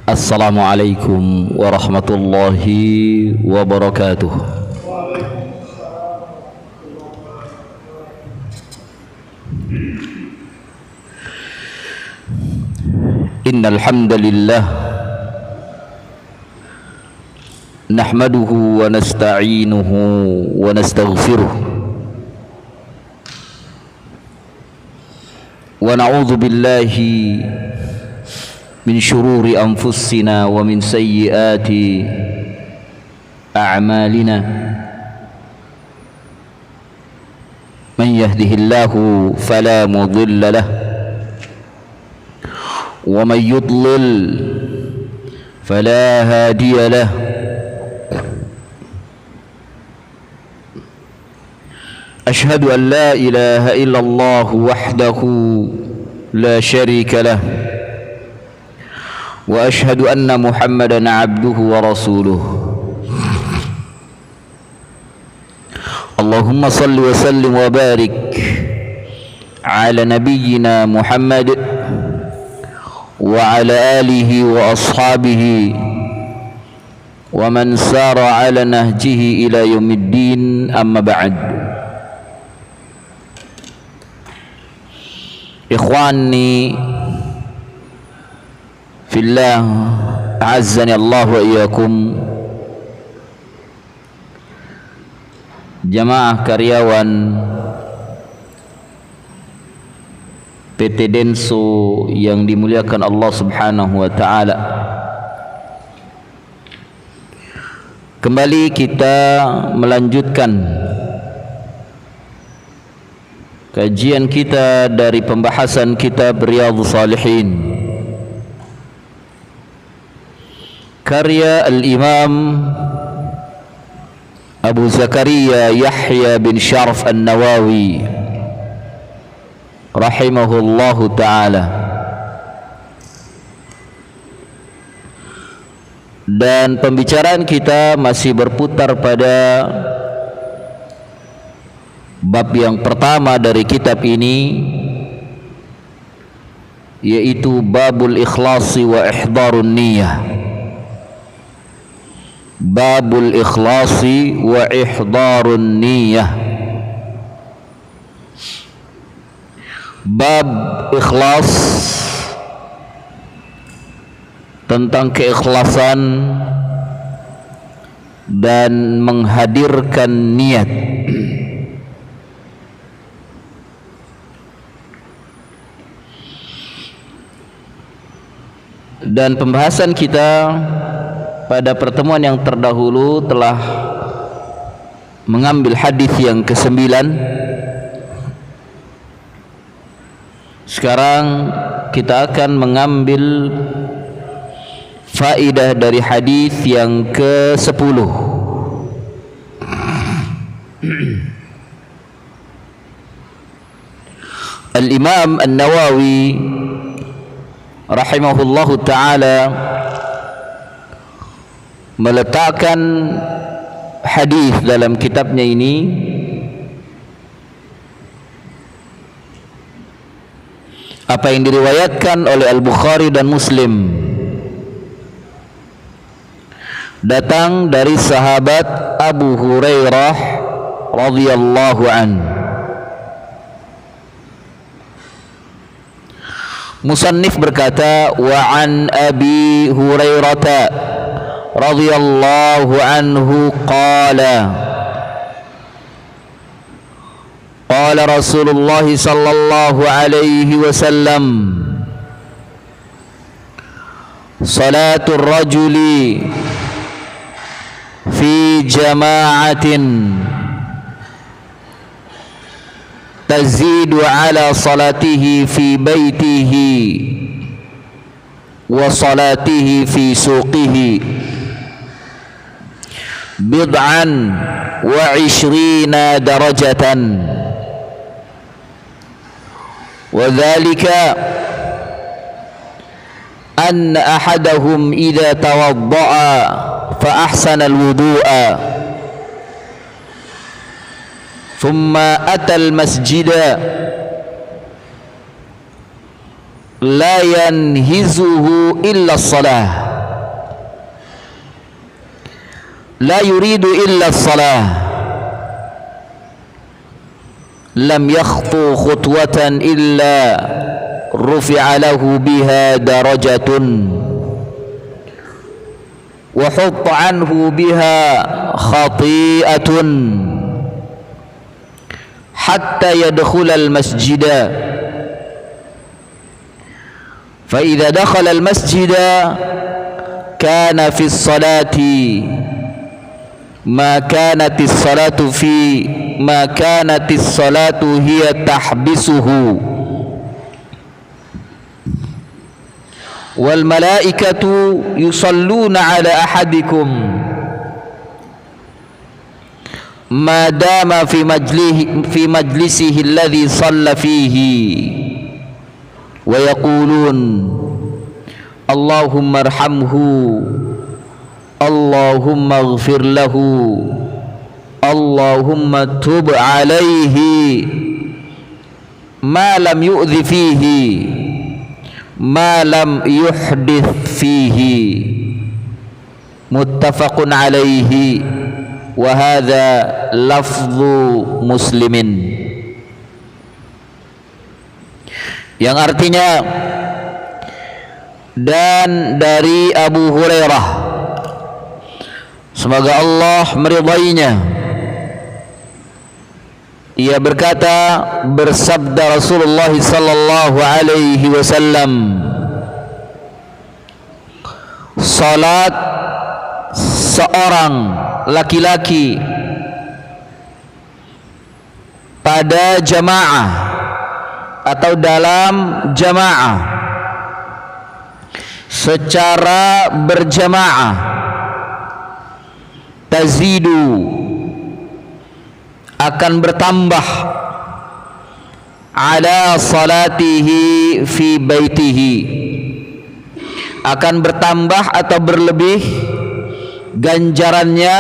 Assalamualaikum warahmatullahi wabarakatuh. Innal hamdalillah nahmaduhu wa nasta'inuhu wa nastaghfiruh wa na'udzu billahi min syururi anfusina wa min sayyiati a'malina man yahdihillahu fala mudilla lahu wa man yudlil fala hadiya lahu ashhadu an la ilaha illallah wahdahu la syarika lahu وأشهد أن محمدًا عبده ورسوله اللهم صل وسلم وبارك على نبينا محمد وعلى آله وأصحابه ومن سار على نهجه إلى يوم الدين أما بعد إخواني fillah a'azzani Allah wa iyyakum, jamaah karyawan PT Denso yang dimuliakan Allah Subhanahu wa taala. Kembali kita melanjutkan kajian kita dari pembahasan kitab Riyadhus Shalihin karya Al-Imam Abu Zakaria Yahya bin Syaraf An-Nawawi rahimahullahu ta'ala. Dan pembicaraan kita masih berputar pada bab yang pertama dari kitab ini, yaitu babul ikhlasi wa ihdarun niyah. Babul ikhlasi wa ihdarun niyah. Bab ikhlas, tentang keikhlasan dan menghadirkan niat. Dan pembahasan kita pada pertemuan yang terdahulu telah mengambil hadis yang ke-9. Sekarang kita akan mengambil faedah dari hadis yang ke-10. Al-Imam An-Nawawi rahimahullahu ta'ala meletakkan hadis dalam kitabnya ini apa yang diriwayatkan oleh Al-Bukhari dan Muslim, datang dari sahabat Abu Hurairah radhiyallahu anhu. Musannif berkata, wa an Abi Hurairah radhiyallahu anhu qala qala Rasulullah sallallahu alaihi wasallam salatul rajuli fi jama'atin tazidu ala salatihi fi baitihi wa salatihi fi suqihi bid'an wa 20 darajatan wa dhalika أن أحدهم إذا توضأ فأحسن الوضوء ثم أتى المسجد لا ينهزه إلا الصلاة la yuridu illa as-salah lam yakhtu khutwatan illa rufi'a lahu biha darajatun wa hutta anhu biha khati'atun hatta yadkhula al-masjida fa idza dakhala al-masjida kana fi as-salati ma kanati as-salatu hiya tahbisuhu wal malaikatu yusalluna ala ahadikum ma dama fi majlisihi alladhi shalla fihi wa yaqulun Allahumma arhamhu Allahumma ighfir lahu Allahumma tub alaihi ma lam yu'dhi fihi ma lam yuhdith fihi muttafaqun alaihi wa hadha lafzu muslimin, yang artinya dan dari Abu Hurairah, semoga Allah meridainya, ia berkata, bersabda Rasulullah sallallahu alaihi wasallam, salat seorang laki-laki pada jamaah atau dalam jamaah secara berjamaah tazidu akan bertambah ala salatihi fi baitihi, akan bertambah atau berlebih ganjarannya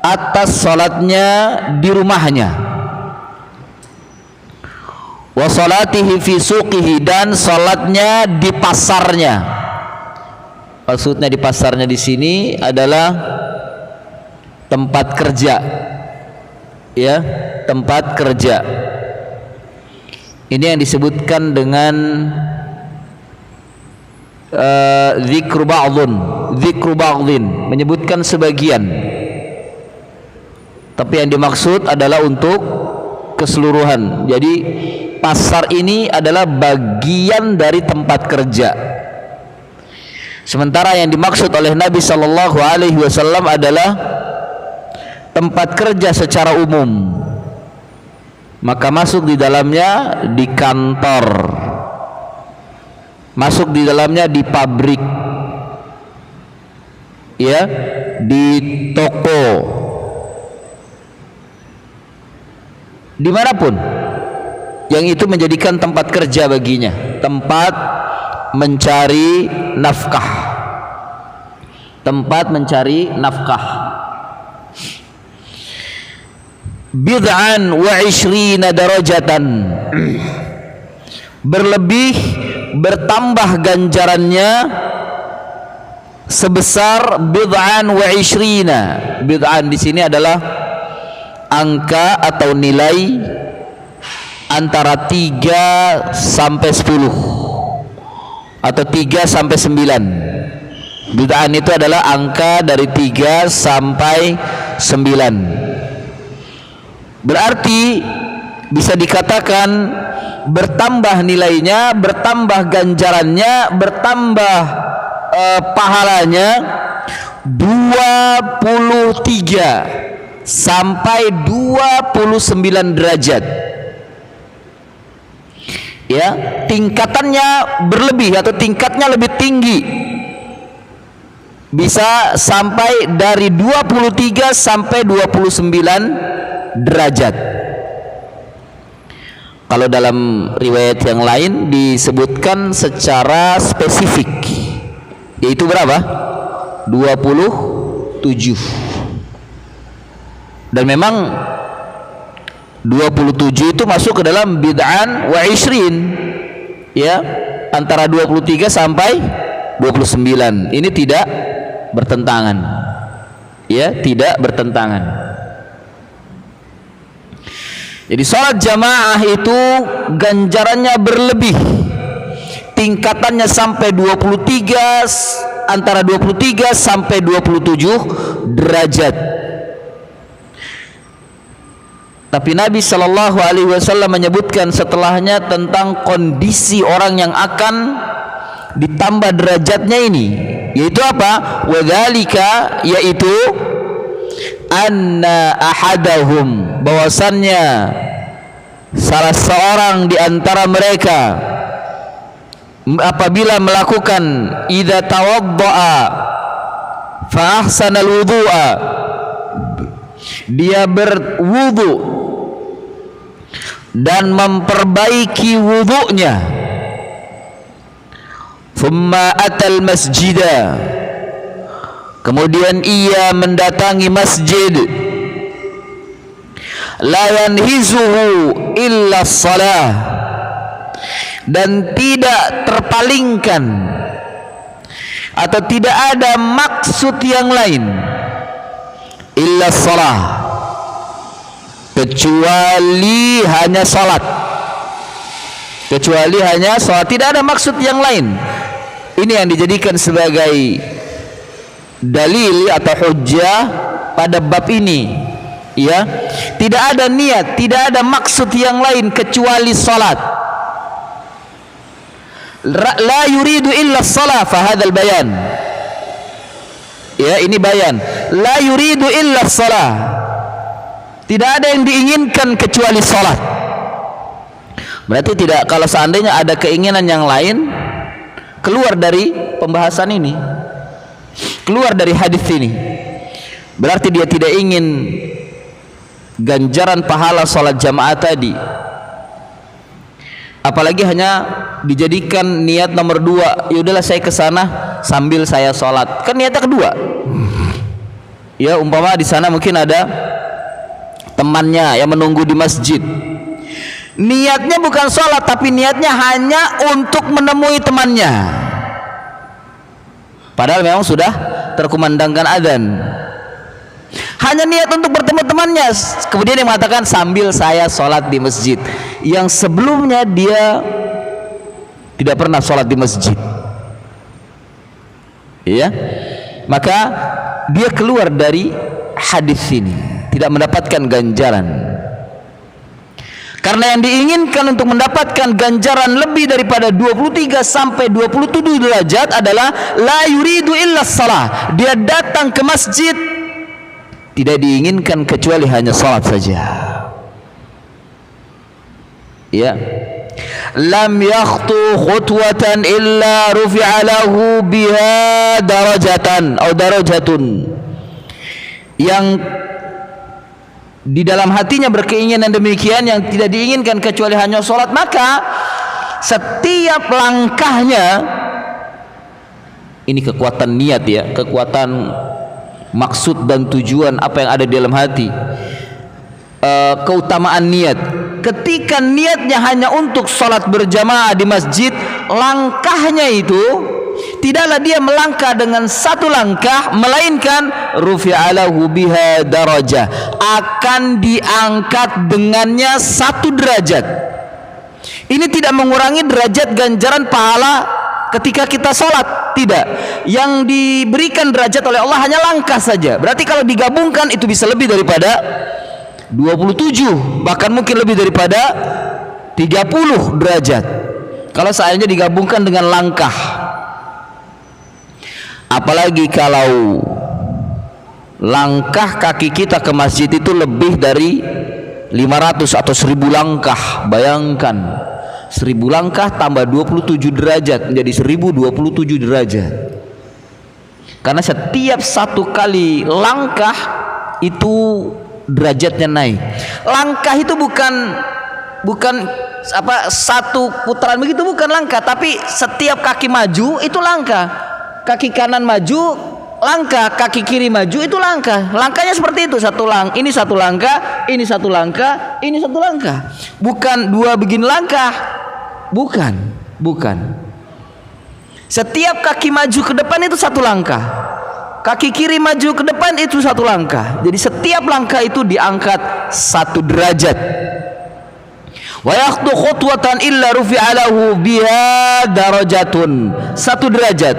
atas salatnya di rumahnya, wa salatihi fi suqihi, dan salatnya di pasarnya. Maksudnya di pasarnya di sini adalah tempat kerja, ya, tempat kerja. Ini yang disebutkan dengan dzikru ba'dhin, menyebutkan sebagian, tapi yang dimaksud adalah untuk keseluruhan. Jadi pasar ini adalah bagian dari tempat kerja, sementara yang dimaksud oleh Nabi sallallahu alaihi wasallam adalah tempat kerja secara umum, maka masuk di dalamnya di kantor, masuk di dalamnya di pabrik, ya, di toko, dimanapun yang itu menjadikan tempat kerja baginya, tempat mencari nafkah, tempat mencari nafkah. Bid'an wa 20 darajatan, berlebih, bertambah ganjarannya sebesar bid'an wa 20. Bid'an di sini adalah angka atau nilai antara 3 sampai 10 atau 3 sampai 9. Bid'an itu adalah angka dari 3 sampai 9. Berarti bisa dikatakan bertambah nilainya, bertambah ganjarannya, bertambah pahalanya 23 sampai 29 derajat. Ya, tingkatannya berlebih atau tingkatnya lebih tinggi. Bisa sampai dari 23 sampai 29 derajat. Kalau dalam riwayat yang lain disebutkan secara spesifik, yaitu berapa? 27. Dan memang 27 itu masuk ke dalam bid'an wa 20, ya, antara 23 sampai 29. Ini tidak bertentangan, ya, tidak bertentangan. Jadi salat jamaah itu ganjarannya berlebih, tingkatannya sampai 23, antara 23 sampai 27 derajat. Tapi Nabi Shallallahu Alaihi Wasallam menyebutkan setelahnya tentang kondisi orang yang akan ditambah derajatnya ini, yaitu apa? Wadzalika, yaitu anna ahadahum, bahwasannya salah seorang di antara mereka apabila melakukan idza tawaddaa fa ahsanal wudu'a, dia berwudu dan memperbaiki wudunya, thumma atal masjidah, kemudian ia mendatangi masjid, la yanhizuhu illa shalah, dan tidak terpalingkan atau tidak ada maksud yang lain, illa shalah, kecuali hanya salat, kecuali hanya salat, tidak ada maksud yang lain. Ini yang dijadikan sebagai dalil atau hujjah pada bab ini, ya. Tidak ada niat, tidak ada maksud yang lain kecuali salat. La yuridu illa shalah, fa hadzal bayan. Ya, ini bayan. La yuridu illa shalah. Tidak ada yang diinginkan kecuali salat. Berarti tidak, kalau seandainya ada keinginan yang lain, keluar dari pembahasan ini, keluar dari hadis ini, berarti dia tidak ingin ganjaran pahala sholat jamaah tadi. Apalagi hanya dijadikan niat nomor 2, yaudahlah saya ke sana sambil saya sholat, kan niatnya kedua. Ya, umpama di sana mungkin ada temannya yang menunggu di masjid, niatnya bukan sholat, tapi niatnya hanya untuk menemui temannya, padahal memang sudah terkumandangkan adzan. Hanya niat untuk bertemu temannya, kemudian dia mengatakan sambil saya sholat di masjid, yang sebelumnya dia tidak pernah sholat di masjid, ya, maka dia keluar dari hadis ini, tidak mendapatkan ganjaran. Karena yang diinginkan untuk mendapatkan ganjaran lebih daripada 23 sampai 27 derajat adalah la yuridu illa shalah. Dia datang ke masjid tidak diinginkan kecuali hanya salat saja. Ya. Lam yakhtu khutwatan illa rufi'a lahu biha darajatan atau darajatun. Yang di dalam hatinya berkeinginan demikian, yang tidak diinginkan kecuali hanya sholat, maka setiap langkahnya, ini kekuatan niat ya, kekuatan maksud dan tujuan apa yang ada di dalam hati, keutamaan niat. Ketika niatnya hanya untuk sholat berjamaah di masjid, langkahnya itu tidaklah dia melangkah dengan satu langkah, melainkan rufi'alahu biha darajah, akan diangkat dengannya 1 derajat. Ini tidak mengurangi derajat ganjaran pahala ketika kita sholat, tidak. Yang diberikan derajat oleh Allah hanya langkah saja. Berarti kalau digabungkan itu bisa lebih daripada 27, bahkan mungkin lebih daripada 30 derajat kalau seandainya digabungkan dengan langkah. Apalagi kalau langkah kaki kita ke masjid itu lebih dari 500 atau 1000 langkah. Bayangkan 1000 langkah tambah 27 derajat menjadi 1027 derajat. Karena setiap 1 kali langkah itu derajatnya naik. Langkah itu bukan apa 1 putaran begitu, bukan langkah, tapi setiap kaki maju itu langkah. Kaki kanan maju langkah, kaki kiri maju itu langkah. Langkahnya seperti itu, ini satu langkah, ini satu langkah, ini satu langkah. Bukan 2 begini langkah. Bukan. Setiap kaki maju ke depan itu 1 langkah. kaki kiri maju ke depan itu 1 langkah. Jadi setiap langkah itu diangkat 1 derajat. Wa yakhtu khutwatan illa rufi'a lahu biha darajatun, 1 derajat.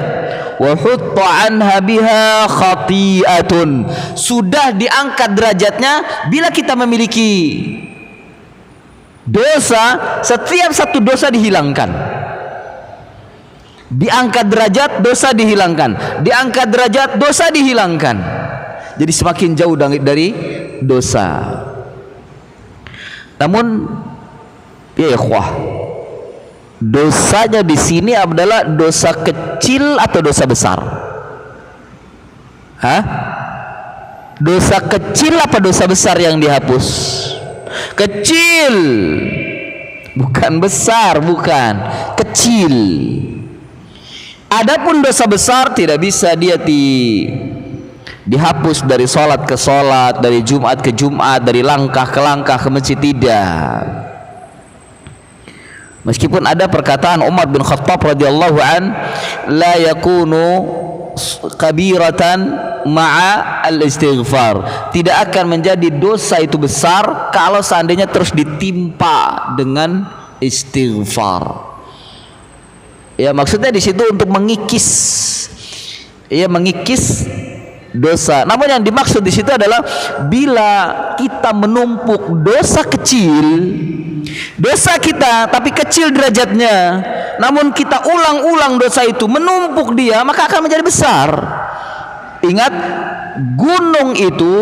Wa hutta anha biha khati'atun, sudah diangkat derajatnya. Bila kita memiliki dosa, setiap 1 dosa dihilangkan. Diangkat derajat, dosa dihilangkan. Diangkat derajat, dosa dihilangkan. Jadi semakin jauh dari dosa. Namun ya ikhwah, dosanya di sini adalah dosa kecil atau dosa besar? Hah? Dosa kecil apa dosa besar yang dihapus? Kecil, bukan besar, bukan, kecil. Adapun dosa besar tidak bisa dia dihapus dari sholat ke sholat, dari Jumat ke Jumat, dari langkah ke langkah ke masjid, tidak. Meskipun ada perkataan Umar bin Khattab radhiyallahu an, la yakunu kabiratan ma'a al-istighfar, tidak akan menjadi dosa itu besar kalau seandainya terus ditimpa dengan istighfar. Ya, maksudnya di situ untuk mengikis, ya, mengikis dosa. Namun yang dimaksud di situ adalah bila kita menumpuk dosa kecil, dosa kita tapi kecil derajatnya, namun kita ulang-ulang dosa itu, menumpuk dia, maka akan menjadi besar. Ingat, gunung itu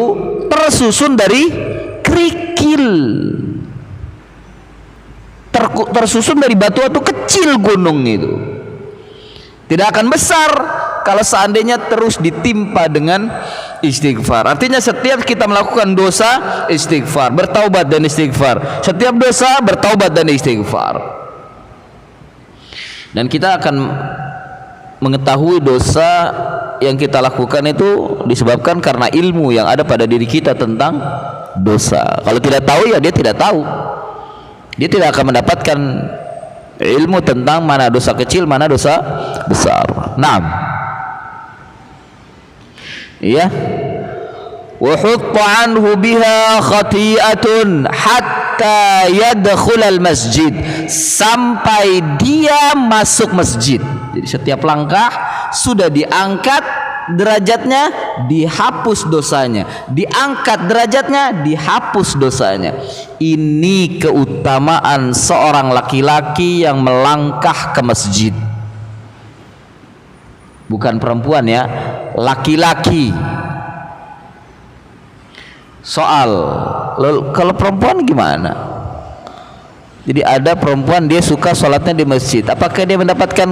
tersusun dari kerikil, tersusun dari batu-batu kecil. Gunung itu tidak akan besar kalau seandainya terus ditimpa dengan istighfar. Artinya setiap kita melakukan dosa, istighfar, bertaubat dan istighfar. Setiap dosa, bertaubat dan istighfar. Dan kita akan mengetahui dosa yang kita lakukan itu disebabkan karena ilmu yang ada pada diri kita tentang dosa. Kalau tidak tahu, ya dia tidak tahu. Dia tidak akan mendapatkan ilmu tentang mana dosa kecil, mana dosa besar. Naam. Ya. Wa hutta anhu biha khati'atun hatta yadkhul al-masjid, sampai dia masuk masjid. Jadi setiap langkah sudah diangkat derajatnya, dihapus dosanya, diangkat derajatnya, dihapus dosanya. Ini keutamaan seorang laki-laki yang melangkah ke masjid. Bukan perempuan ya, laki-laki. Soal kalau perempuan gimana? Jadi ada perempuan dia suka sholatnya di masjid, apakah dia mendapatkan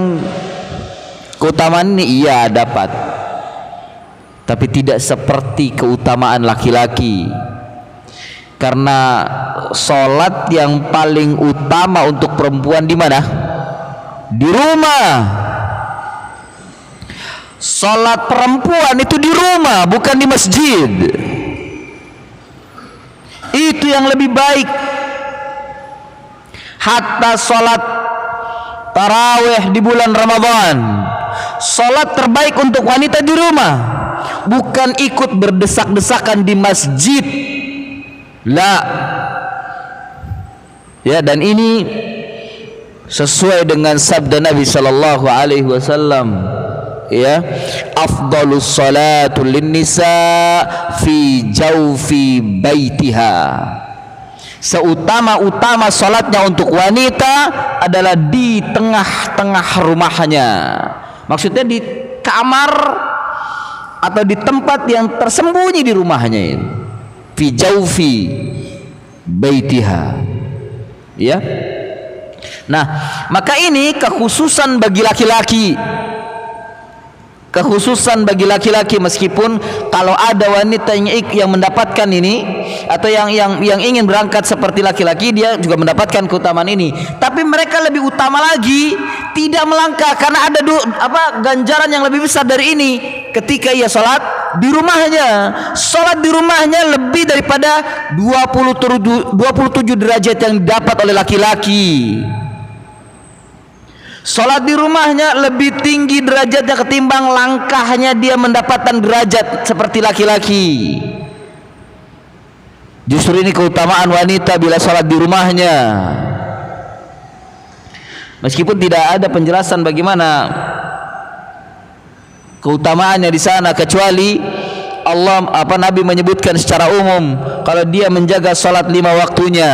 keutamaan ini? Iya, dapat. Tapi tidak seperti keutamaan laki-laki. Karena sholat yang paling utama untuk perempuan di mana? Di rumah. Sholat perempuan itu di rumah, bukan di masjid. Itu yang lebih baik. Hatta sholat tarawih di bulan Ramadan, sholat terbaik untuk wanita di rumah, bukan ikut berdesak-desakan di masjid. La. Ya, dan ini sesuai dengan sabda Nabi sallallahu alaihi wasallam, ya, afdhalus salatu linnisa fi jawfi baitiha. Seutama-utama salatnya untuk wanita adalah di tengah-tengah rumahnya. Maksudnya di kamar atau di tempat yang tersembunyi di rumahnya itu. Fi jawfi baitiha. Ya. Nah, maka ini kekhususan bagi laki-laki. Kekhususan bagi laki-laki, meskipun kalau ada wanita yang mendapatkan ini atau yang ingin berangkat seperti laki-laki, dia juga mendapatkan keutamaan ini. Tapi mereka lebih utama lagi tidak melangkah, karena ada ganjaran yang lebih besar dari ini ketika ia sholat di rumahnya. Sholat di rumahnya lebih daripada 27 derajat yang didapat oleh laki-laki. Sholat di rumahnya lebih tinggi derajatnya ketimbang langkahnya dia mendapatkan derajat seperti laki-laki. Justru ini keutamaan wanita bila sholat di rumahnya. Meskipun tidak ada penjelasan bagaimana keutamaannya di sana, kecuali Nabi menyebutkan secara umum kalau dia menjaga sholat 5 waktunya,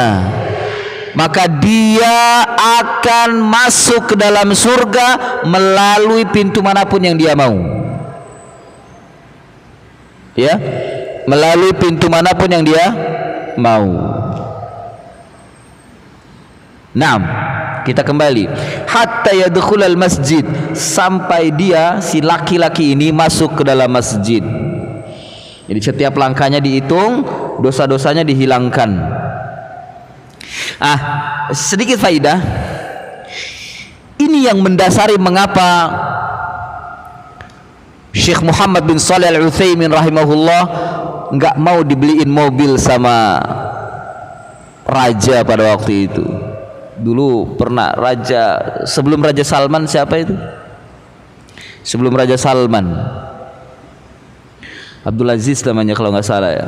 maka dia akan masuk ke dalam surga melalui pintu manapun yang dia mau. Ya, melalui pintu manapun yang dia mau. Naam, kita kembali. Hatta yadkhulal masjid, sampai dia si laki-laki ini masuk ke dalam masjid. Jadi setiap langkahnya dihitung, dosa-dosanya dihilangkan. Sedikit faidah. Ini yang mendasari mengapa Syekh Muhammad bin Shalih Al-Utsaimin rahimahullah enggak mau dibeliin mobil sama raja pada waktu itu. Dulu pernah sebelum Raja Salman, siapa itu? Sebelum Raja Salman, Abdul Aziz namanya kalau nggak salah ya.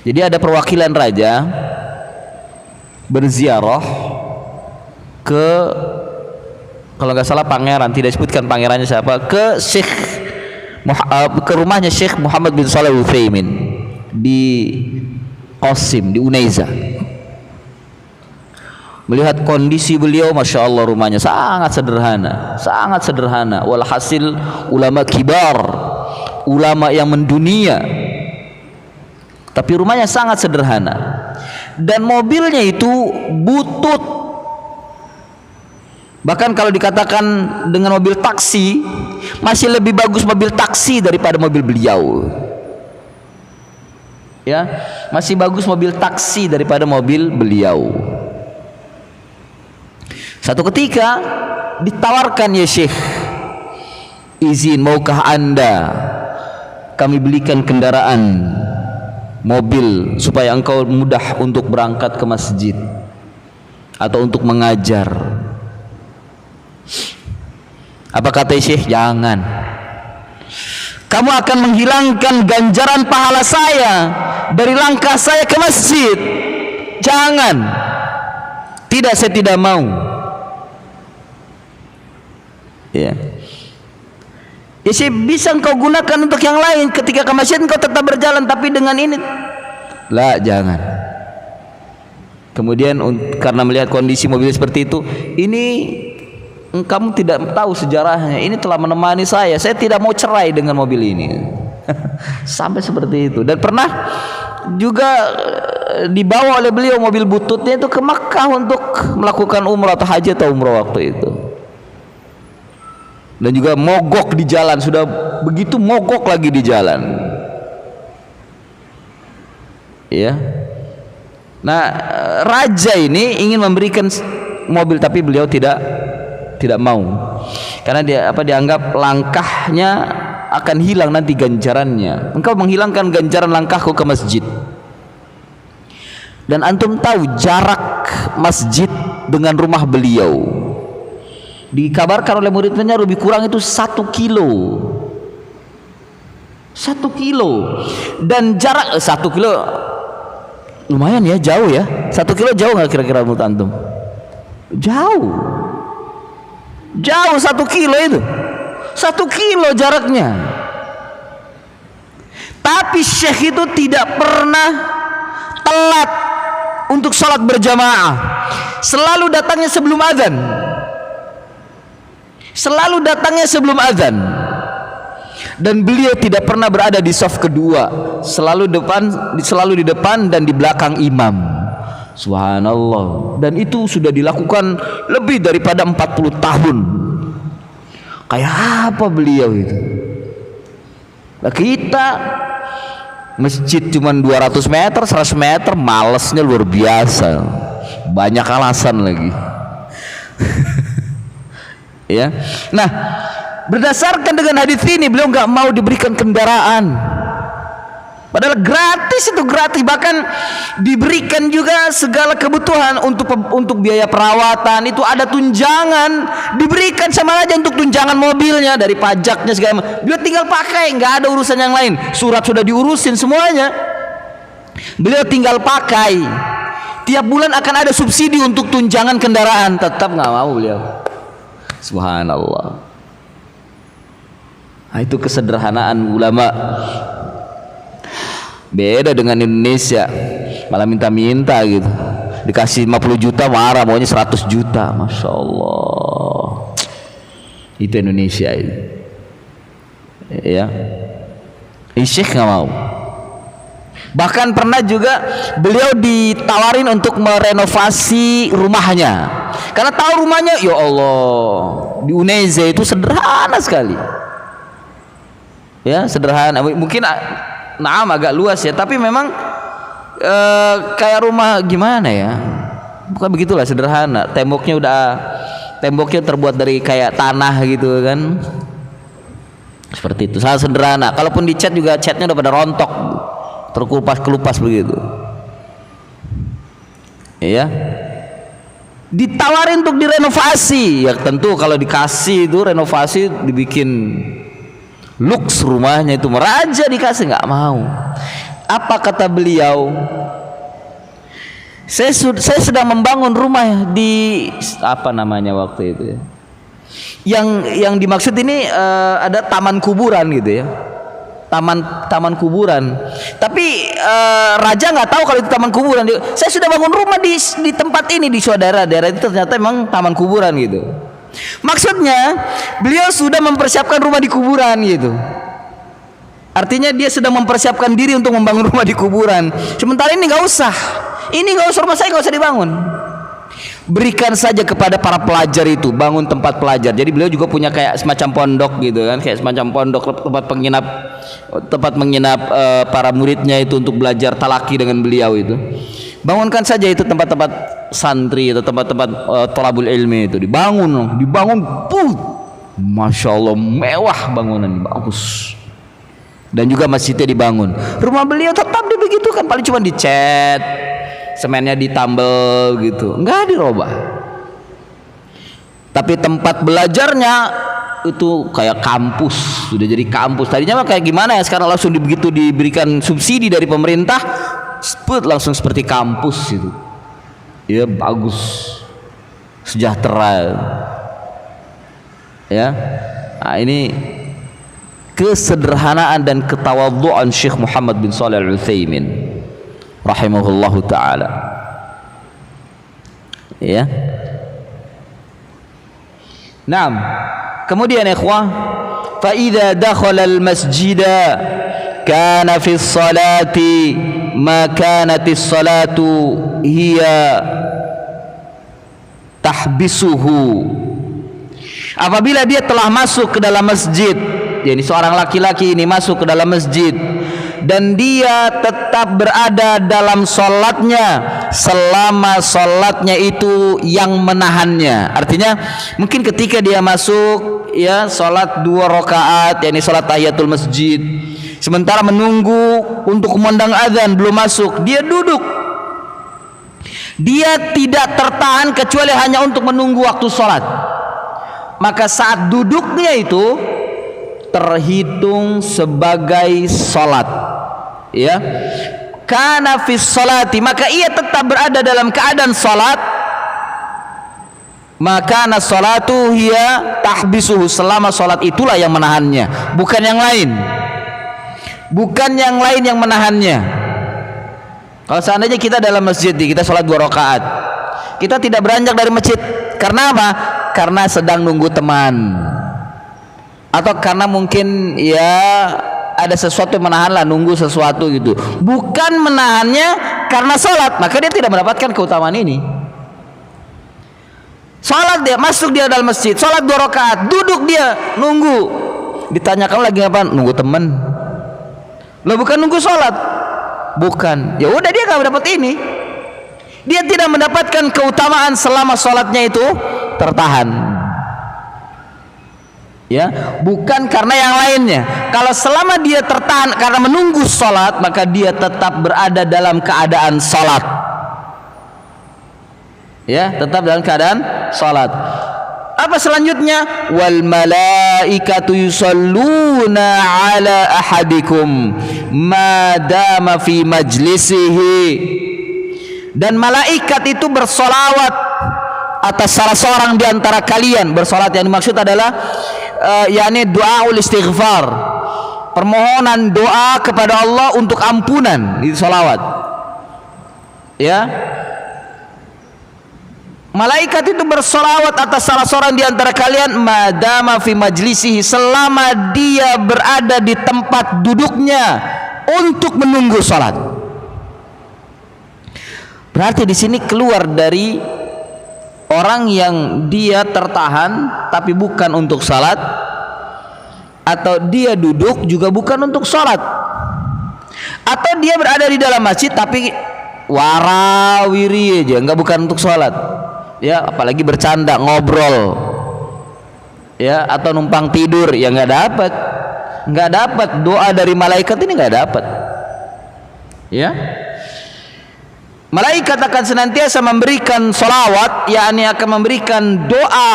Jadi ada perwakilan raja berziarah ke, kalau nggak salah pangeran, tidak disebutkan pangerannya siapa, ke rumahnya Syekh Muhammad bin Shalih Al-Utsaimin di Qasim, di Unaiza. Melihat kondisi beliau, masya Allah, rumahnya sangat sederhana. Walhasil ulama kibar, ulama yang mendunia, tapi rumahnya sangat sederhana. Dan mobilnya itu butut. Bahkan kalau dikatakan dengan mobil taksi, masih lebih bagus mobil taksi daripada mobil beliau. Ya, masih bagus mobil taksi daripada mobil beliau. Satu ketika ditawarkan, ya Syekh, izin, maukah Anda kami belikan kendaraan mobil supaya engkau mudah untuk berangkat ke masjid atau untuk mengajar. Apa kata Syekh? Jangan. Kamu akan menghilangkan ganjaran pahala saya dari langkah saya ke masjid. Jangan. Tidak, saya tidak mau. Ya, bisa engkau gunakan untuk yang lain. Ketika ke masjid engkau tetap berjalan, tapi dengan ini lah, jangan. Kemudian karena melihat kondisi mobil seperti itu, ini kamu tidak tahu sejarahnya, ini telah menemani saya tidak mau cerai dengan mobil ini. Sampai seperti itu. Dan pernah juga dibawa oleh beliau mobil bututnya itu ke Makkah untuk melakukan umrah atau haji atau umrah waktu itu. Dan juga mogok di jalan, sudah begitu mogok lagi di jalan. Ya. Nah, raja ini ingin memberikan mobil, tapi beliau tidak mau. Karena dianggap langkahnya akan hilang nanti ganjarannya. Engkau menghilangkan ganjaran langkahku ke masjid. Dan antum tahu jarak masjid dengan rumah beliau, dikabarkan oleh muridnya lebih kurang itu 1 kilo. 1 kilo. Dan jarak 1 kilo lumayan ya, jauh ya. 1 kilo jauh nggak kira-kira menurut antum? Jauh 1 kilo itu. 1 kilo jaraknya. Tapi Syekh itu tidak pernah telat untuk sholat berjamaah. Selalu datangnya sebelum azan. Dan beliau tidak pernah berada di shaf kedua, selalu di depan dan di belakang imam. Subhanallah. Dan itu sudah dilakukan lebih daripada 40 tahun. Kayak apa beliau itu? Nah, kita masjid cuma 200 meter, 100 meter, malesnya luar biasa. Banyak alasan lagi. Ya. Nah, berdasarkan dengan hadis ini beliau nggak mau diberikan kendaraan. Padahal gratis, itu gratis, bahkan diberikan juga segala kebutuhan untuk biaya perawatan, itu ada tunjangan, diberikan sama aja untuk tunjangan mobilnya dari pajaknya segala macam. Dia tinggal pakai, nggak ada urusan yang lain. Surat sudah diurusin semuanya. Beliau tinggal pakai. Tiap bulan akan ada subsidi untuk tunjangan kendaraan, tetap nggak mau beliau. Subhanallah. Nah, itu kesederhanaan ulama. Beda dengan Indonesia, malah minta-minta gitu. Dikasih 50 juta marah, maunya 100 juta. Masya Allah. Itu Indonesia itu. Ya. Syekh nggak mau. Bahkan pernah juga beliau ditawarin untuk merenovasi rumahnya. Karena tahu rumahnya, ya Allah, di Uneze itu sederhana sekali. Ya, sederhana. Mungkin agak luas ya, tapi memang kayak rumah gimana ya, bukan begitulah, sederhana. Temboknya terbuat dari kayak tanah gitu kan, seperti itu, sangat sederhana. Kalaupun dicat juga catnya udah pada rontok, terkelupas begitu. Iya, ditawarin untuk direnovasi, ya tentu kalau dikasih itu renovasi, dibikin lux rumahnya itu meraja, dikasih nggak mau. Apa kata beliau? Saya sedang membangun rumah di apa namanya waktu itu ya. Yang dimaksud ini ada taman kuburan gitu ya. Taman kuburan. Tapi raja nggak tahu kalau itu taman kuburan. Saya sudah bangun rumah di tempat ini, di daerah itu ternyata memang taman kuburan gitu. Maksudnya beliau sudah mempersiapkan rumah di kuburan gitu. Artinya dia sedang mempersiapkan diri untuk membangun rumah di kuburan. Sementara ini nggak usah. Ini nggak usah, rumah saya nggak usah dibangun. Berikan saja kepada para pelajar itu, bangun tempat pelajar. Jadi beliau juga punya kayak semacam pondok gitu kan, kayak semacam pondok, tempat menginap para muridnya itu untuk belajar talaki dengan beliau itu. Bangunkan saja itu tempat-tempat santri atau tempat-tempat thalabul ilmi itu, dibangun, masya Allah, mewah bangunan, bagus. Dan juga masjidnya dibangun. Rumah beliau tetap dibegitukan, paling cuma dicat, semennya ditambal gitu, enggak dirubah. Tapi tempat belajarnya itu kayak kampus, sudah jadi kampus. Tadinya mah kayak gimana ya, sekarang langsung begitu diberikan subsidi dari pemerintah, langsung seperti kampus itu. Ya bagus, sejahtera. Ya, nah, ini kesederhanaan dan ketawadhuan Syekh Muhammad bin Shalih Al-Utsaimin rahimahullahu taala. Ya. Naam. Kemudian ikhwah, fa idza dakhala al-masjida kana fi as-salati ma kanat as-salatu hiya tahbisuhu. Apabila dia telah masuk ke dalam masjid, jadi seorang laki-laki ini masuk ke dalam masjid dan dia tetap berada dalam sholatnya selama sholatnya itu yang menahannya. Artinya mungkin ketika dia masuk ya sholat 2 rakaat, yakni sholat tahiyatul masjid, sementara menunggu untuk kumandang azan belum masuk, dia duduk. Dia tidak tertahan kecuali hanya untuk menunggu waktu sholat. Maka saat duduknya itu terhitung sebagai salat, ya. Kana fis salati, maka ia tetap berada dalam keadaan salat. Maka salatu hiya tahbisuhu, selama salat itulah yang menahannya, bukan yang lain. Bukan yang lain yang menahannya. Kalau seandainya kita dalam masjid, kita salat 2 rakaat, kita tidak beranjak dari masjid, karena apa? Karena sedang nunggu teman, atau karena mungkin ya ada sesuatu yang menahan lah, nunggu sesuatu gitu, bukan menahannya karena sholat, maka dia tidak mendapatkan keutamaan ini. Sholat dia, masuk dia dalam masjid, sholat 2 rakaat, duduk dia nunggu, ditanyakan lagi apa? Nunggu teman. Lo bukan nunggu sholat, bukan. Ya udah, dia nggak dapat ini. Dia tidak mendapatkan keutamaan selama sholatnya itu tertahan. Ya, bukan karena yang lainnya. Kalau selama dia tertahan karena menunggu sholat, maka dia tetap berada dalam keadaan sholat. Ya, tetap dalam keadaan sholat. Apa selanjutnya? Wal malaikatu yusalluna ala ahadikum ma dama fi majlisihi. Dan malaikat itu bersolawat atas salah seorang di antara kalian. Bersolat yang dimaksud adalah yakni doaul istighfar, permohonan doa kepada Allah untuk ampunan, itu salawat. Ya, malaikat itu bersolawat atas salah seorang di antara kalian madama fi majlisihi, selama dia berada di tempat duduknya untuk menunggu salat. Berarti di sini keluar dari orang yang dia tertahan tapi bukan untuk salat, atau dia duduk juga bukan untuk salat, atau dia berada di dalam masjid tapi warawiri aja, bukan untuk salat. Ya, apalagi bercanda, ngobrol, ya, atau numpang tidur, ya nggak dapat doa dari malaikat ini, nggak dapat. Ya, malaikat akan senantiasa memberikan salawat, yakni akan memberikan doa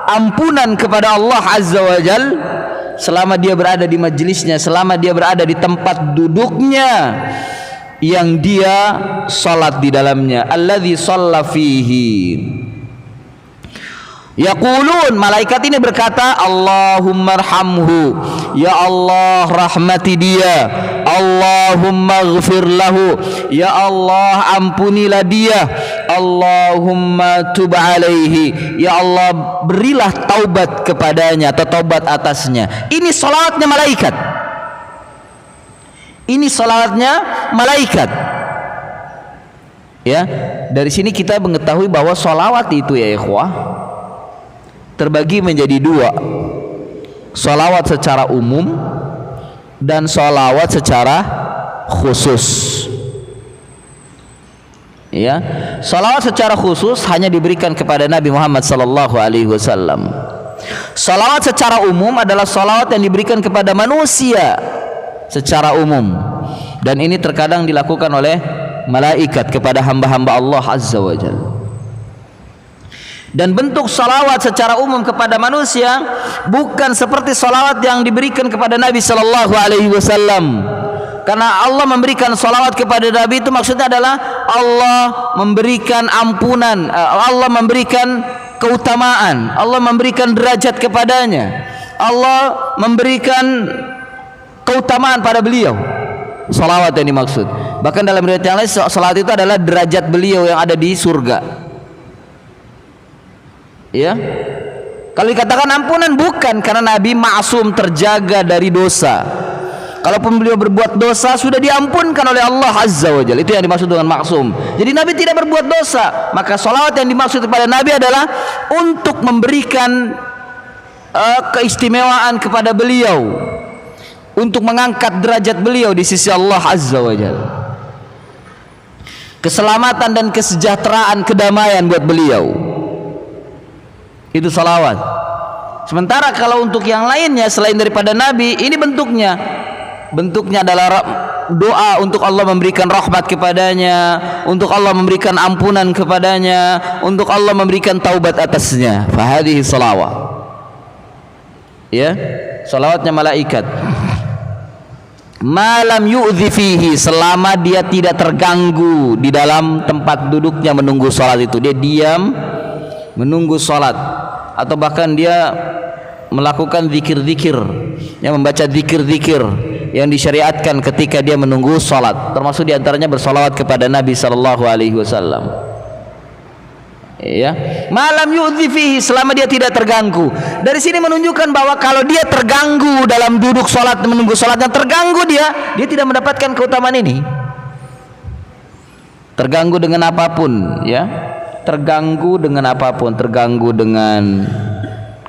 ampunan kepada Allah Azza wa Jal selama dia berada di majelisnya, selama dia berada di tempat duduknya yang dia salat di dalamnya. Alladzi shalla fihi. Yaqulun, malaikat ini berkata, Allahumma arhamhu, ya Allah rahmati dia, Allahumma ighfir lahu, ya Allah ampunilah dia, Allahumma tub alaihi, ya Allah berilah taubat kepadanya atau taubat atasnya. Ini salawatnya malaikat. Ini salawatnya malaikat. Ya, dari sini kita mengetahui bahwa salawat itu, ya ikhwah, terbagi menjadi dua: sholawat secara umum dan sholawat secara khusus. Ya, sholawat secara khusus hanya diberikan kepada Nabi Muhammad sallallahu alaihi wasallam. Sholawat secara umum adalah sholawat yang diberikan kepada manusia secara umum, dan ini terkadang dilakukan oleh malaikat kepada hamba-hamba Allah Azza wa Jalla. Dan bentuk salawat secara umum kepada manusia bukan seperti salawat yang diberikan kepada Nabi Sallallahu Alaihi Wasallam. Karena Allah memberikan salawat kepada Nabi itu maksudnya adalah Allah memberikan ampunan, Allah memberikan keutamaan, Allah memberikan derajat kepadanya, Allah memberikan keutamaan pada beliau. Salawat yang dimaksud. Bahkan dalam riwayat yang lain, salawat itu adalah derajat beliau yang ada di surga. Ya, kalau dikatakan ampunan, bukan karena Nabi ma'sum, terjaga dari dosa. Kalaupun beliau berbuat dosa, sudah diampunkan oleh Allah Azza wa Jalla. Itu yang dimaksud dengan ma'sum. Jadi Nabi tidak berbuat dosa, maka salawat yang dimaksud kepada Nabi adalah untuk memberikan keistimewaan kepada beliau, untuk mengangkat derajat beliau di sisi Allah Azza wa Jalla, keselamatan dan kesejahteraan, kedamaian buat beliau. Itu salawat. Sementara kalau untuk yang lainnya selain daripada Nabi, ini bentuknya adalah doa untuk Allah memberikan rahmat kepadanya, untuk Allah memberikan ampunan kepadanya, untuk Allah memberikan taubat atasnya. Fahadihi salawat. Ya, salawatnya malaikat. Malam yu'dhi fihi, selama dia tidak terganggu di dalam tempat duduknya menunggu salat itu, dia diam menunggu salat, atau bahkan dia melakukan zikir-zikir, yang membaca zikir-zikir yang disyariatkan ketika dia menunggu salat, termasuk diantaranya bersolawat kepada Nabi sallallahu alaihi wasallam. Ya, malam yu'dhi fihi, selama dia tidak terganggu. Dari sini menunjukkan bahwa kalau dia terganggu dalam duduk salat, menunggu salatnya terganggu, dia tidak mendapatkan keutamaan ini. Terganggu dengan apapun, ya. Terganggu dengan apapun, terganggu dengan,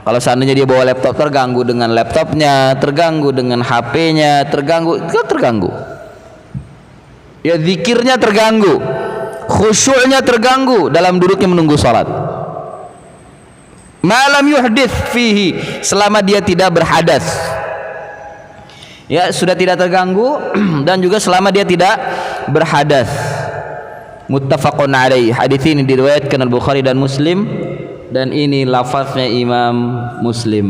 kalau seandainya dia bawa laptop, terganggu dengan laptopnya, terganggu dengan HP-nya, terganggu. Ya, zikirnya terganggu, khusyuknya terganggu dalam duduknya menunggu salat. malam yuhdits fihi, selama dia tidak berhadas. Ya, sudah tidak terganggu dan juga selama dia tidak berhadas. Muttafaqun alaih. Hadis ini diriwayatkan Al-Bukhari dan Muslim, dan ini lafaznya Imam Muslim.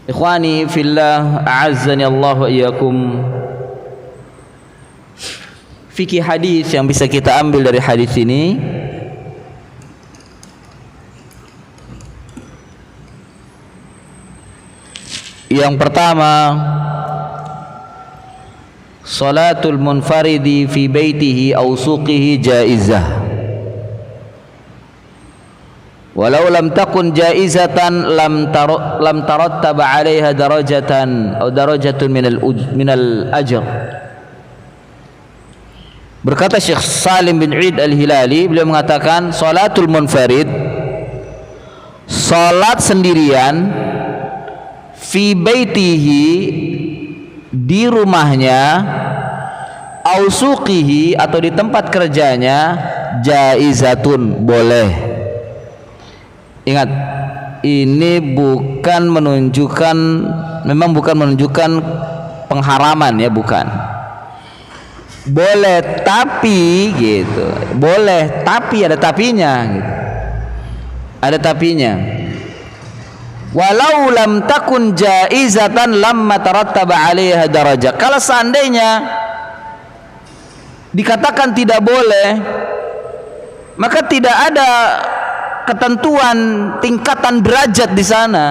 Ikhwani fillah, a'azzani Allah wa iyyakum. Fikih hadis yang bisa kita ambil dari hadis ini, yang pertama, salatul munfaridi fi baitihi aw suqihi jaizah, walau lam takun jaizatan lam tarattab 'alaiha darajatan aw darajatun minal ajr. Berkata Syekh Salim bin Eid Al-Hilali, beliau mengatakan salatul munfarid, salat sendirian, fi baitihi, di rumahnya, au suqihi, atau di tempat kerjanya, jaizatun, boleh. Ingat, ini bukan menunjukkan, memang bukan menunjukkan pengharaman ya, bukan. Boleh tapi gitu, boleh tapi ada tapinya gitu. Ada tapinya. Walau lam takun jaizatan lamma tarattaba 'alaiha darajah. Kalau seandainya dikatakan tidak boleh, maka tidak ada ketentuan tingkatan derajat di sana.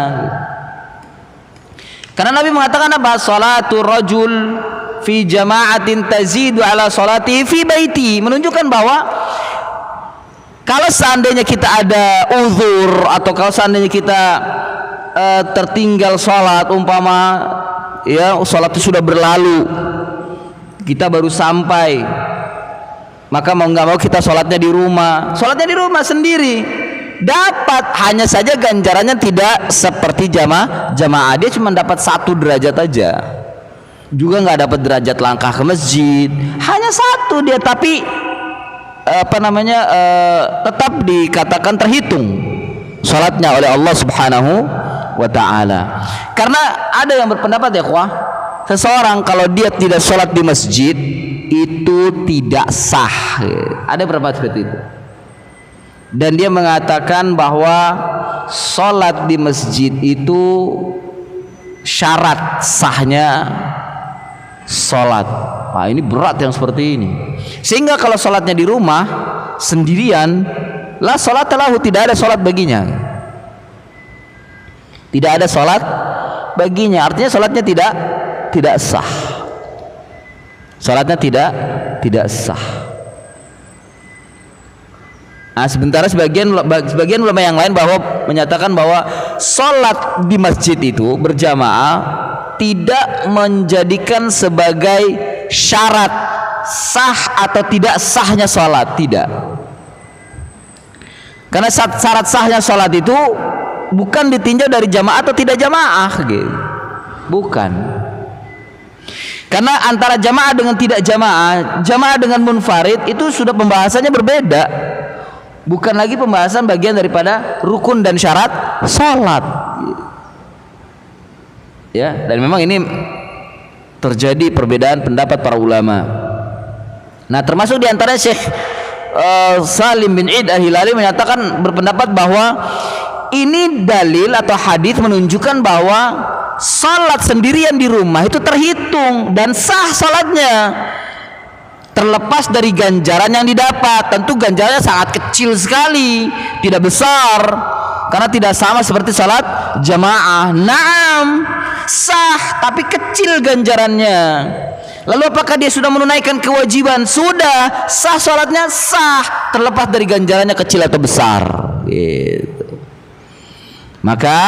Karena Nabi mengatakan apa? Salatu rajul fi jama'atin tazidu ala salati fi baiti, menunjukkan bahwa kalau seandainya kita ada uzur, atau kalau seandainya kita tertinggal sholat, umpama ya sholat itu sudah berlalu, kita baru sampai, maka mau nggak mau kita sholatnya di rumah sendiri, dapat, hanya saja ganjarannya tidak seperti jamaah, dia cuma dapat 1 derajat aja, juga nggak dapat derajat langkah ke masjid, hanya 1 dia, tapi tetap dikatakan terhitung sholatnya oleh Allah Subhanahu wa ta'ala. Karena ada yang berpendapat ya ikhwah, seseorang kalau dia tidak sholat di masjid itu tidak sah. Ada berpendapat seperti itu, dan dia mengatakan bahwa sholat di masjid itu syarat sahnya sholat. Nah, ini berat yang seperti ini, sehingga kalau sholatnya di rumah sendirian, la sholat lahu, tidak ada sholat baginya, tidak ada sholat baginya, artinya sholatnya tidak sah, sholatnya tidak sah. Nah, sementara sebagian ulama yang lain menyatakan bahwa sholat di masjid itu berjamaah tidak menjadikan sebagai syarat sah atau tidak sahnya sholat, tidak. Karena syarat sahnya sholat itu bukan ditinjau dari jamaah atau tidak jamaah gitu, bukan. Karena antara jamaah dengan tidak jamaah, jamaah dengan munfarid itu sudah pembahasannya berbeda, bukan lagi pembahasan bagian daripada rukun dan syarat sholat. Ya, dan memang ini terjadi perbedaan pendapat para ulama. Nah, termasuk diantaranya Syekh Salim bin Eid Al-Hilali menyatakan, berpendapat bahwa ini dalil atau hadis menunjukkan bahwa salat sendirian di rumah itu terhitung dan sah salatnya, terlepas dari ganjaran yang didapat. Tentu ganjarannya sangat kecil sekali, tidak besar, karena tidak sama seperti salat jamaah. Naam, sah tapi kecil ganjarannya. Lalu apakah dia sudah menunaikan kewajiban? Sudah, sah salatnya, sah, terlepas dari ganjarannya kecil atau besar gitu. Maka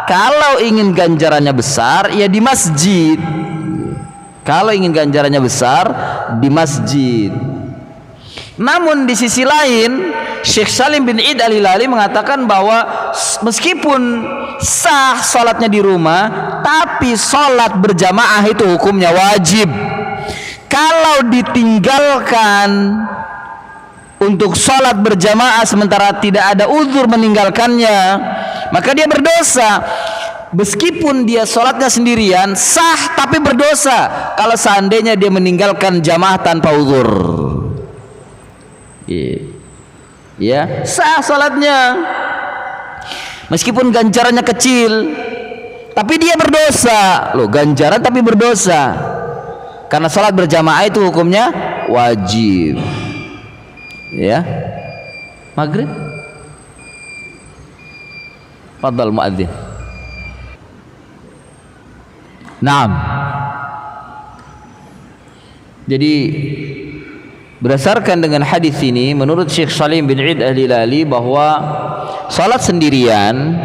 kalau ingin ganjarannya besar, ya di masjid. Kalau ingin ganjarannya besar, di masjid. Namun di sisi lain, Syekh Salim bin Eid Al-Hilali mengatakan bahwa meskipun sah sholatnya di rumah, tapi sholat berjamaah itu hukumnya wajib. Kalau ditinggalkan untuk sholat berjamaah sementara tidak ada uzur meninggalkannya, maka dia berdosa. Meskipun dia sholatnya sendirian sah, tapi berdosa kalau seandainya dia meninggalkan jamaah tanpa uzur. Ya, sah sholatnya meskipun ganjarannya kecil, tapi dia berdosa. Loh, ganjaran tapi berdosa, karena sholat berjamaah itu hukumnya wajib. Ya, maghrib. Fadhal muadzin. Naam. Jadi berdasarkan dengan hadis ini, menurut Syekh Salim bin Id Al-Hilali, bahwa salat sendirian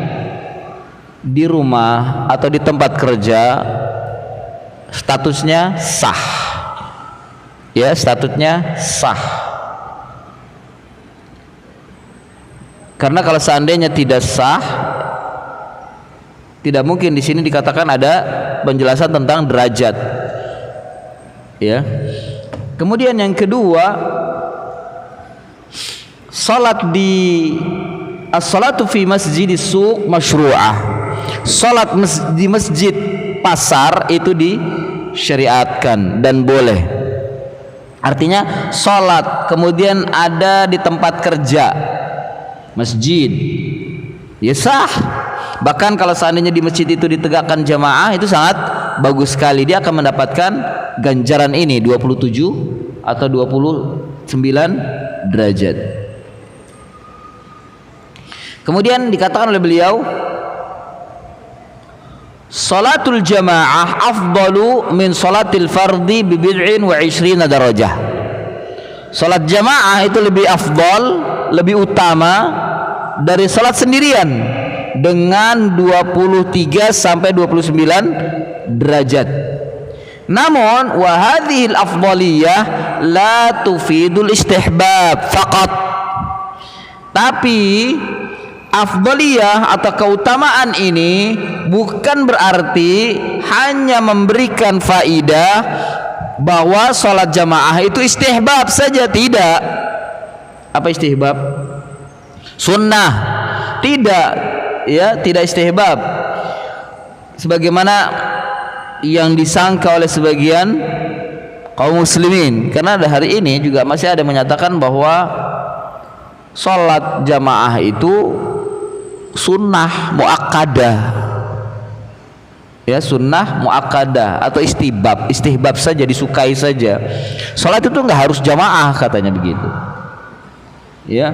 di rumah atau di tempat kerja statusnya sah. Ya, statusnya sah. Karena kalau seandainya tidak sah, tidak mungkin di sini dikatakan ada penjelasan tentang derajat. Ya. Kemudian yang kedua, salat di as-salatu fi masjidis suq masyru'ah. Salat di masjid pasar itu disyariatkan dan boleh. Artinya salat kemudian ada di tempat kerja, masjid, ya sah. Bahkan kalau seandainya di masjid itu ditegakkan jamaah, itu sangat bagus sekali. Dia akan mendapatkan ganjaran ini 27 atau 29 derajat. Kemudian dikatakan oleh beliau, salatul jamaah afdalu min salatil fardi bi bid'in wa 20 darajah. Salat jamaah itu lebih afdal, lebih utama dari salat sendirian dengan 23 sampai 29 derajat. Namun wa hadhil afdaliyah la tufidul istihbab faqat. Tapi afdaliyah atau keutamaan ini bukan berarti hanya memberikan faidah bahwa salat jamaah itu istihbab saja, tidak. Apa istihbab? Sunnah. Tidak, ya, tidak istihbab sebagaimana yang disangka oleh sebagian kaum muslimin. Karena ada hari ini juga masih ada yang menyatakan bahwa salat jamaah itu sunnah muakkadah, ya, sunnah muakkadah atau istihbab saja, disukai saja. Salat itu enggak harus jamaah, katanya begitu, ya.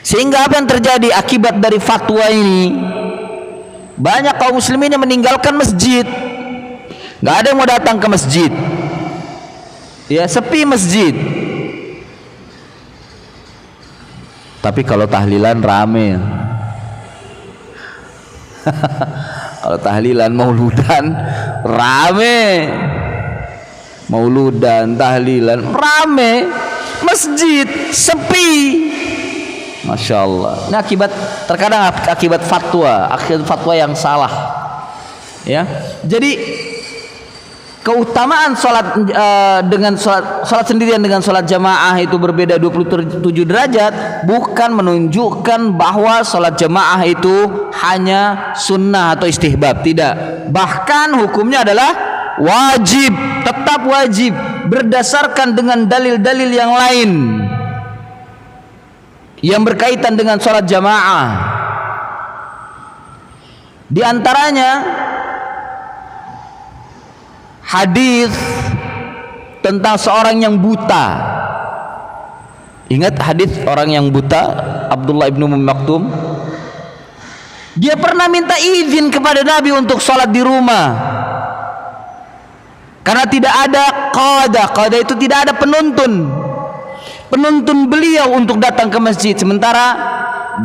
Sehingga apa yang terjadi akibat dari fatwa ini? Banyak kaum muslimin yang meninggalkan masjid, nggak ada yang mau datang ke masjid, ya, sepi masjid. Tapi kalau tahlilan rame. Kalau tahlilan mauludan rame, mauludan tahlilan rame, masjid sepi. Masya Allah. Ini terkadang akibat fatwa yang salah. Ya, jadi keutamaan salat dengan salat sendirian dengan salat jamaah itu berbeda 27 derajat, bukan menunjukkan bahwa salat jamaah itu hanya sunnah atau istihbab, tidak. Bahkan hukumnya adalah wajib, tetap wajib berdasarkan dengan dalil-dalil yang lain yang berkaitan dengan sholat jamaah. Di antaranya hadis tentang seorang yang buta. Ingat hadis orang yang buta, Abdullah ibnu Maktum. Dia pernah minta izin kepada Nabi untuk sholat di rumah, karena tidak ada qadah itu tidak ada penuntun beliau untuk datang ke masjid. Sementara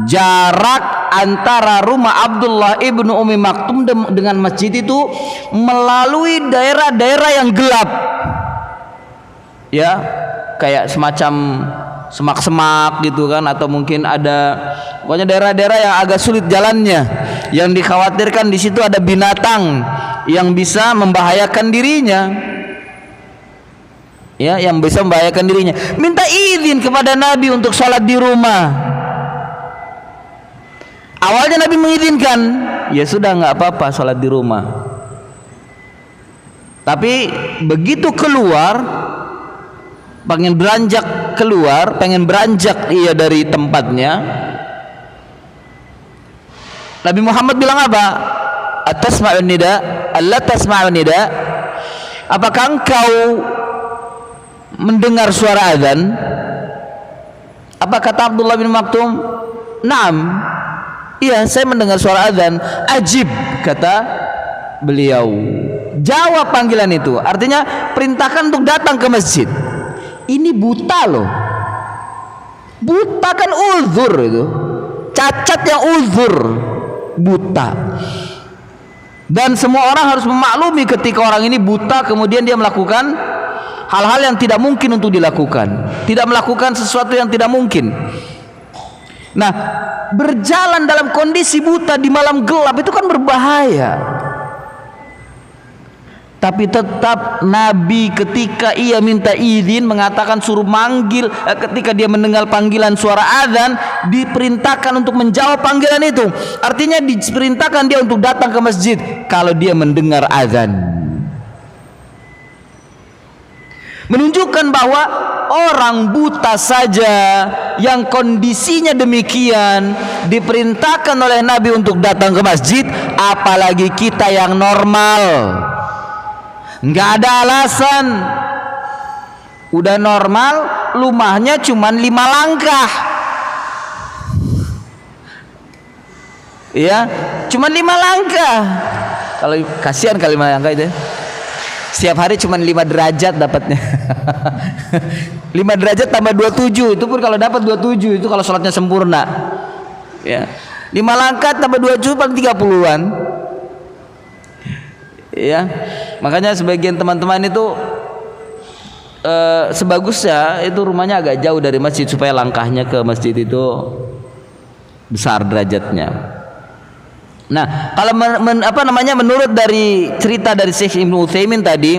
jarak antara rumah Abdullah ibnu Ummi Maktum dengan masjid itu melalui daerah-daerah yang gelap, ya, kayak semacam semak-semak gitu kan, atau mungkin ada pokoknya daerah-daerah yang agak sulit jalannya, yang dikhawatirkan di situ ada binatang yang bisa membahayakan dirinya. ya, yang bisa membahayakan dirinya, minta izin kepada Nabi untuk sholat di rumah. Awalnya Nabi mengizinkan, ya sudah nggak apa-apa sholat di rumah. Tapi begitu keluar, pengen beranjak ia dari tempatnya, Nabi Muhammad bilang apa? Atasma'un nida? Allah tasma'un nida? Apakah engkau mendengar suara azan? Apa kata Abdullah bin Maktum? Naam. Iya, saya mendengar suara azan. Ajib, kata beliau. Jawab panggilan itu. Artinya perintahkan untuk datang ke masjid. Ini buta loh. Buta kan uzur itu. Cacat yang uzur. Buta. Dan semua orang harus memaklumi ketika orang ini buta kemudian dia melakukan hal-hal yang tidak mungkin untuk dilakukan, tidak melakukan sesuatu yang tidak mungkin. Nah, berjalan dalam kondisi buta di malam gelap itu kan berbahaya. Tapi tetap Nabi ketika ia minta izin mengatakan suruh manggil, ketika dia mendengar panggilan suara azan diperintahkan untuk menjawab panggilan itu. Artinya diperintahkan dia untuk datang ke masjid kalau dia mendengar azan. Menunjukkan bahwa orang buta saja yang kondisinya demikian diperintahkan oleh Nabi untuk datang ke masjid, apalagi kita yang normal. Nggak ada alasan. Udah normal, rumahnya cuman 5 langkah. Iya, cuman 5 langkah. Kalau kasihan kali 5 langkah itu. Setiap hari cuma 5 derajat dapatnya. 5 derajat tambah 27, itu pun kalau dapat 27 itu kalau sholatnya sempurna. Ya. 5 langkah tambah 27 paling 30-an. Ya. Makanya sebagian teman-teman itu sebagusnya itu rumahnya agak jauh dari masjid supaya langkahnya ke masjid itu besar derajatnya. Nah, kalau menurut dari cerita dari Syekh Ibnu Utsaimin tadi,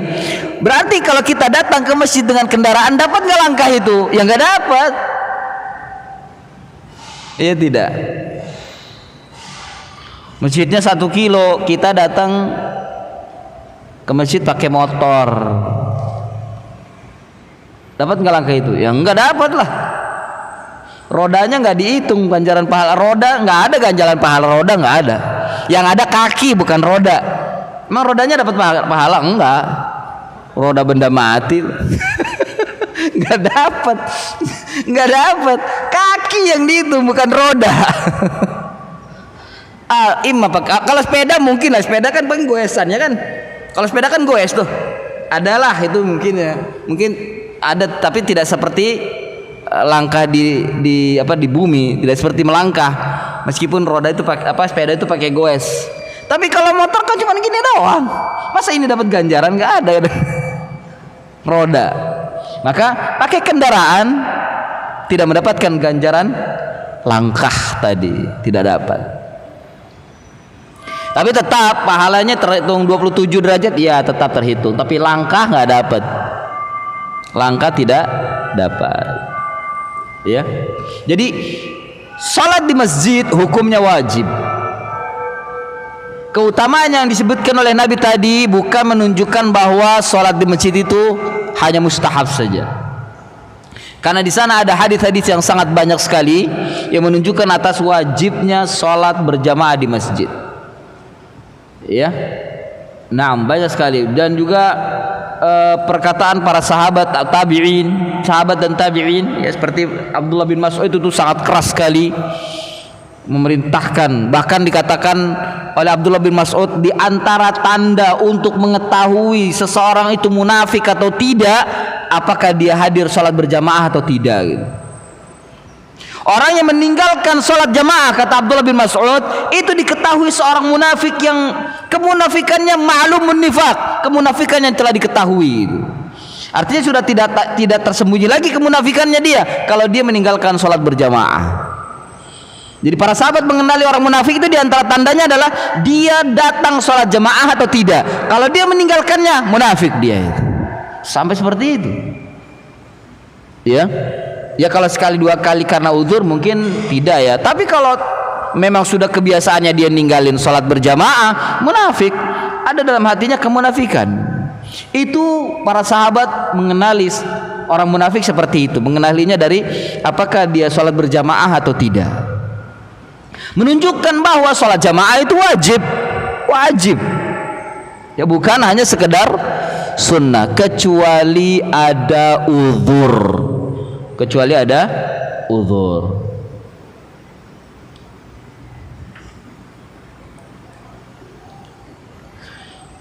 berarti kalau kita datang ke masjid dengan kendaraan dapat nggak langkah itu? Ya nggak dapat. Iya tidak. Masjidnya 1 kilo, kita datang ke masjid pakai motor, dapat nggak langkah itu? Ya nggak dapat lah. Rodanya nggak dihitung ganjaran pahala roda, nggak ada ganjaran pahala roda, nggak ada. Yang ada kaki bukan roda. Emang rodanya dapat pahala? Enggak. Roda benda mati. Nggak dapat. Nggak dapat. Kaki yang dihitung bukan roda. Kalau sepeda mungkin lah, sepeda kan paling goesan ya kan. Kalau sepeda kan goes tuh. Adalah itu mungkin ya. Mungkin ada tapi tidak seperti langkah di bumi, tidak seperti melangkah. Meskipun roda itu sepeda itu pakai goes. Tapi kalau motor kan cuma gini doang. Masa ini dapat ganjaran? Nggak ada. Roda. Maka pakai kendaraan tidak mendapatkan ganjaran langkah tadi, tidak dapat. Tapi tetap pahalanya terhitung 27 derajat, ya tetap terhitung. Tapi langkah nggak dapat. Langkah tidak dapat. Ya, jadi salat di masjid hukumnya wajib. Keutamaan yang disebutkan oleh Nabi tadi bukan menunjukkan bahwa salat di masjid itu hanya mustahab saja. Karena di sana ada hadis-hadis yang sangat banyak sekali yang menunjukkan atas wajibnya salat berjamaah di masjid. Ya, nah banyak sekali dan juga perkataan para sahabat dan tabi'in ya, seperti Abdullah bin Mas'ud itu sangat keras sekali memerintahkan, bahkan dikatakan oleh Abdullah bin Mas'ud di antara tanda untuk mengetahui seseorang itu munafik atau tidak, apakah dia hadir sholat berjamaah atau tidak gitu. Orang yang meninggalkan sholat jamaah, kata Abdullah bin Mas'ud, itu diketahui seorang munafik yang kemunafikannya ma'lumun nifaq, kemunafikan yang telah diketahui. Artinya sudah tidak tersembunyi lagi kemunafikannya dia kalau dia meninggalkan sholat berjamaah. Jadi para sahabat mengenali orang munafik itu diantara tandanya adalah dia datang sholat jamaah atau tidak. Kalau dia meninggalkannya, munafik dia itu. Sampai seperti itu. Ya. Ya kalau sekali dua kali karena uzur mungkin tidak ya. Tapi kalau memang sudah kebiasaannya dia ninggalin sholat berjamaah, munafik. Ada dalam hatinya kemunafikan. Itu para sahabat mengenali orang munafik seperti itu, mengenalinya dari apakah dia sholat berjamaah atau tidak. Menunjukkan bahwa sholat jamaah itu wajib. Ya bukan hanya sekedar sunnah, kecuali ada uzur.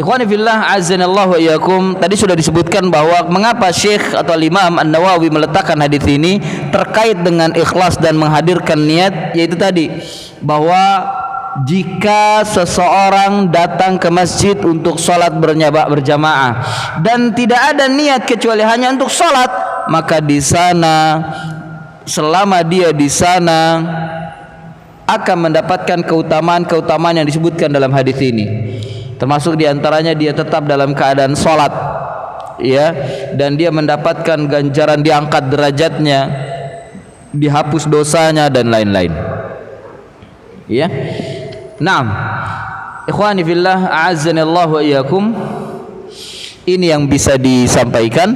Ikhwani fillah azanallahu wa iyyakum, tadi sudah disebutkan bahwa mengapa Syekh atau Imam An-Nawawi meletakkan hadis ini terkait dengan ikhlas dan menghadirkan niat, yaitu tadi bahwa jika seseorang datang ke masjid untuk sholat berjamaah dan tidak ada niat kecuali hanya untuk sholat, maka di sana selama dia di sana akan mendapatkan keutamaan yang disebutkan dalam hadis ini. Termasuk diantaranya dia tetap dalam keadaan sholat, ya, dan dia mendapatkan ganjaran, diangkat derajatnya, dihapus dosanya dan lain-lain. Ya, naam, ikhwani fillah, a'azzanallahu wa iyyakum. Ini yang bisa disampaikan.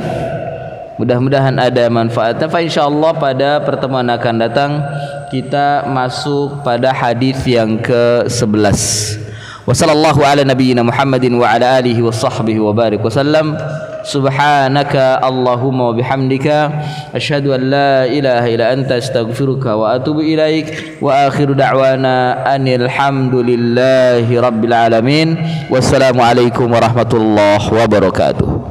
Mudah-mudahan ada manfaatnya. Fa insyaallah pada pertemuan akan datang kita masuk pada hadis yang ke-11. Wassallallahu ala nabiyyina Muhammadin wa ala alihi wa sahbihi wa barik wa sallam. Subhanaka Allahumma wa bihamdika asyhadu an la ilaha illa anta astaghfiruka wa atubu ilaik. Wa akhiru da'wana anil hamdulillahi rabbil alamin. Wassalamu alaikum warahmatullahi wabarakatuh.